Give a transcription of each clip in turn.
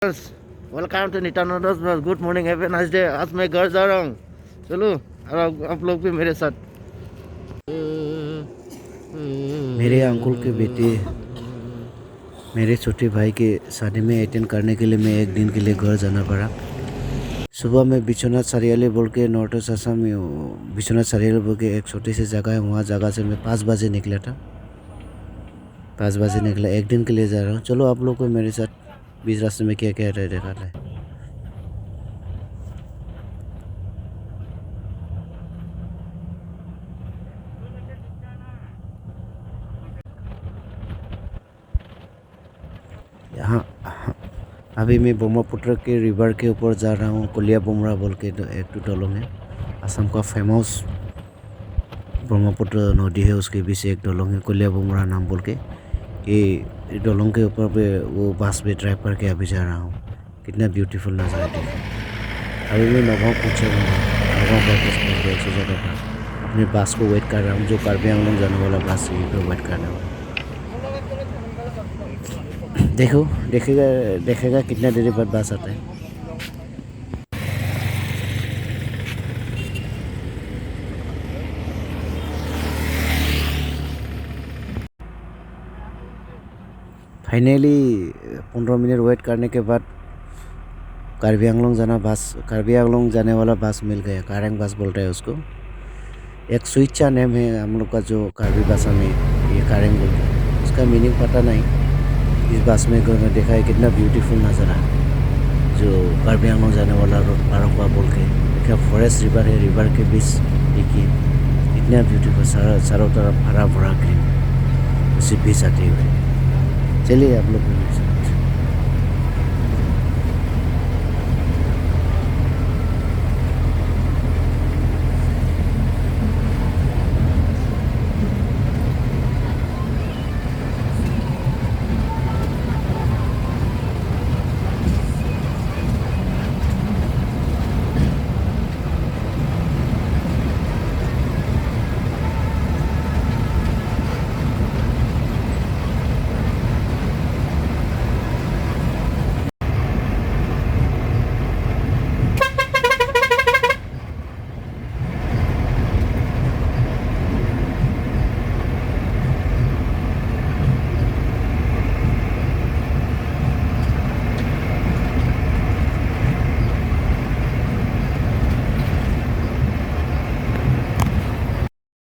Welcome to Nityanand blog. Good morning, have a nice day. आज मैं घर जा रहा हूँ, चलो और आप लोग भी मेरे साथ। मेरे अंकुल के बेटे मेरे छोटे भाई के शादी में अटेंड करने के लिए मैं एक दिन के लिए घर जाना पड़ा। सुबह में बिश्वनाथ सरियाली बोल के नॉर्थ ईस्ट असम में बिश्वनाथ सरियाली बोल के एक छोटी सी जगह है, वहाँ जगह से मैं 5 बजे निकला था। 5 बजे निकला, एक दिन के लिए जा रहा हूँ। चलो आप लोग को मेरे साथ बीच रास्ते में क्या क्या देखा है। यहाँ अभी मैं ब्रह्मपुत्र के रिवर के ऊपर जा रहा हूँ। कोलिया बुमरा बोल के एक तो डोलोंग है, असम का फेमस ब्रह्मपुत्र नदी है, उसके बीच एक डोलोंग है कोलिया बुमरा नाम बोल के। ये डोलोंग के ऊपर पे वो बस पे ड्राइव करके अभी जा रहा हूँ। कितना ब्यूटीफुल नज़ारा देखो। अभी मैं नगाँव पहुँचा हूँ, नगाँव बस स्टैंड पे 100 जगह पर अपने बस को वेट कर रहा हूँ, जो कार्बी आंगलोंग जाने वाला बस यहीं पर वेट कर रहा हूँ। देखो देखेगा देखेगा कितना देर बाद बस आता है। फाइनली 15 मिनट वेट करने के बाद कार्बी आंगलोंग जाने वाला बस मिल गया। कारेंग बस बोलते हैं उसको। एक स्विचा नेम है हम लोग का, जो कार्बी भाषा में ये कारेंग बोलते हैं। उसका मीनिंग पता नहीं। इस बस में देखा है कितना ब्यूटीफुल नज़ारा, जो कार्बी आंगलोंग जाने वाला रोड पार हुआ बोल के। देखिए फॉरेस्ट रिवर है, रिवर के बीच देखिए इतना ब्यूटीफुल, चारों तरफ हरा भरा ग्रीन, उसी बीच आते हुए। चलिए आप लोग भी मेरे साथ।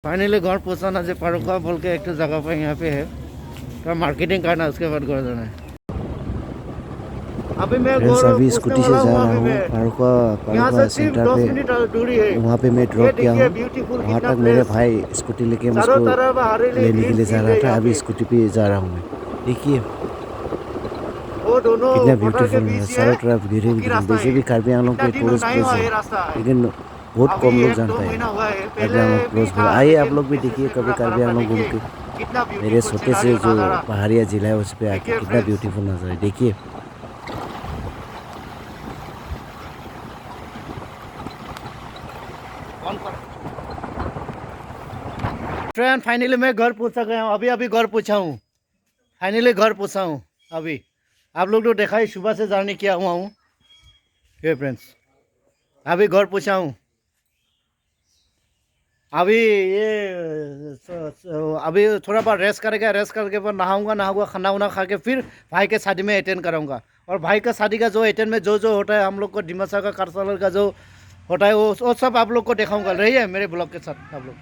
फाइनली घर पहुँचा ना, जो पारुका बोल के एक जगह पर यहाँ पे है, तो मार्केटिंग करना, उसके बाद घर जाना है। अभी मैं फ्रेंड्स घर अभी पहुँचने स्कूटी से वाला जा हूँ। रहा अभी हूँ मैं पारुका यहाँ पारुका से सिर्फ सेंटर 10 पे। मिनट दूरी है। वहाँ पे मैं ये ड्रॉप किया देखिए हूँ। ब्यूटीफुल वहाँ कितना तक मेरे प्लेस। भाई स्कूटी लेके चारों मुझको तरफ हरियाली लेने के ग्रीन लिए जा फील्ड रहा है था। यहाँ अभी पे। स्कूटी पे जा रहा हूँ मैं। देखिए वो दोनों कितना बॉर्डर के ब्यूटीफुल है, बीच ही है। चारों तरफ ग्रीन पक्की ग्रीन। रास्ता वैसे है। भी कार्बी आंगलोंग इतना के दिन टूरिस्ट नहीं प्लेस हुआ है, ये रास्ता है। लेकिन बहुत अभी कम लोग 1-2 जानता है महीना हुआ है, कार्बी पहले आंगलोंग भी क्लोज था, बोला। आइए आप लेकिन लोग भी ऐसे देखिए से कभी पूरा कार्बी खराब था। आंगलोंग घूम देखिए के। कितना मेरे ब्यूटीफुल छोटे से सिनारियो जो नज़ारा। पहाड़िया जिला है उस पे आके देखिए कितना फ्रेंड्स, ब्यूटीफुल नज़ारा है देखिए। फ्रेंड फाइनली मैं घर पहुंचा गया हूँ। अभी अभी घर पहुंचा हूँ, फाइनली घर पहुंचा हूँ। अभी आप लोग तो देखा ही, सुबह से जर्नी किया हुआ हूँ। ये फ्रेंड्स अभी घर पहुंचा हूँ। अभी अभी थोड़ा बहुत रेस्ट करेगा, रेस्ट करके बाद नहाऊंगा, खाना वाना खा के फिर भाई के शादी में अटेंड कराऊंगा। और भाई का शादी का जो अटेंड में जो जो होता है हम लोग को, डिमासा का कार्सालर का जो होता है, वो सब आप लोग को दिखाऊंगा। रही है मेरे ब्लॉग के साथ आप लोग।